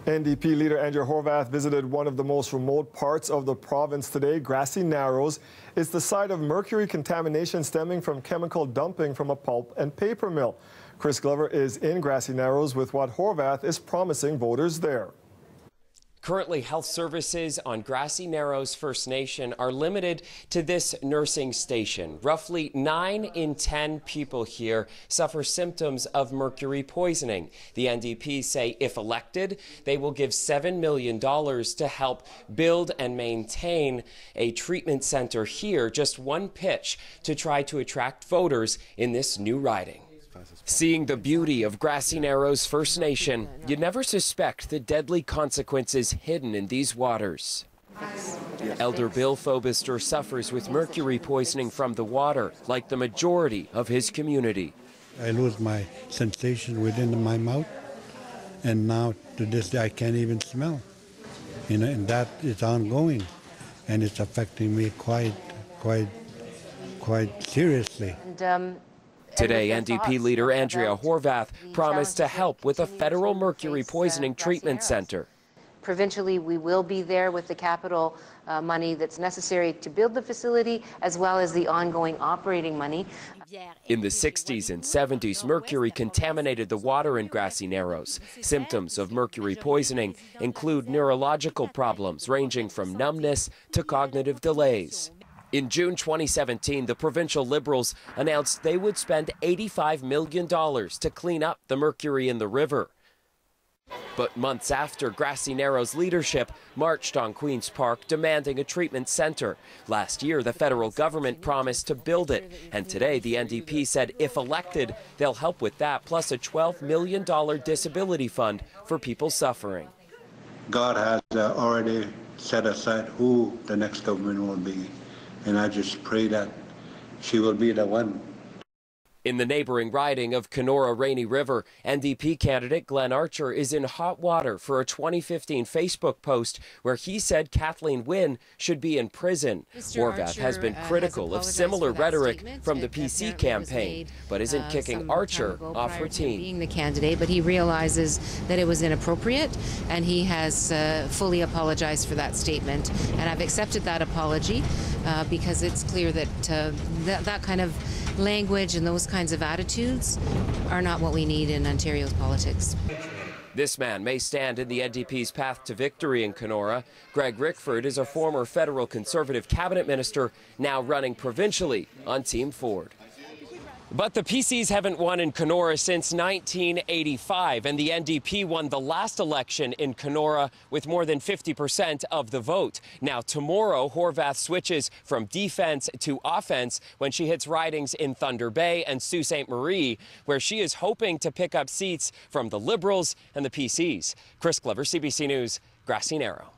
NDP leader Andrea Horwath visited one of the most remote parts of the province today, Grassy Narrows. It's the site of mercury contamination stemming from chemical dumping from a pulp and paper mill. Chris Glover is in Grassy Narrows with what Horwath is promising voters there. Currently, health services on Grassy Narrows First Nation are limited to this nursing station. Roughly 9 in 10 people here suffer symptoms of mercury poisoning. The NDP say if elected, they will give $7 million to help build and maintain a treatment center here, just one pitch to try to attract voters in this new riding. Seeing the beauty of Grassy Narrows First Nation, you'd never suspect the deadly consequences hidden in these waters. Elder Bill Phobister suffers with mercury poisoning from the water, like the majority of his community. I lose my sensation within my mouth, and now to this day I can't even smell. And that is ongoing, and it's affecting me quite seriously. Today, NDP leader Andrea Horwath promised to help with a federal mercury poisoning treatment center. Provincially, we will be there with the capital money that's necessary to build the facility, as well as the ongoing operating money. In the 60s and 70s, mercury contaminated the water in Grassy Narrows. Symptoms of mercury poisoning include neurological problems ranging from numbness to cognitive delays. In June 2017, the provincial Liberals announced they would spend $85 million to clean up the mercury in the river. But months after, Grassy Narrows leadership marched on Queen's Park demanding a treatment center. Last year, the federal government promised to build it, and today the NDP said if elected, they'll help with that, plus a $12 million disability fund for people suffering. God has already set aside who the next government will be. And I just pray that she will be the one. In the neighboring riding of Kenora-Rainy River, NDP candidate Glenn Archer is in hot water for a 2015 Facebook post where he said Kathleen Wynne should be in prison. Horwath has been critical of similar rhetoric from the PC campaign, but isn't kicking Archer off her team. Being the candidate, but he realizes that it was inappropriate, and he has fully apologized for that statement. And I've accepted that apology because it's clear that that kind of language and those kinds of attitudes are not what we need in Ontario's politics. This man may stand in the NDP's path to victory in Kenora. Greg Rickford is a former federal Conservative cabinet minister, now running provincially on Team Ford. But the PCs haven't won in Kenora since 1985, and the NDP won the last election in Kenora with more than 50% of the vote. Now, tomorrow, Horwath switches from defense to offense when she hits ridings in Thunder Bay and Sault Ste. Marie, where she is hoping to pick up seats from the Liberals and the PCs. Chris Glover, CBC News, Grassy Narrows.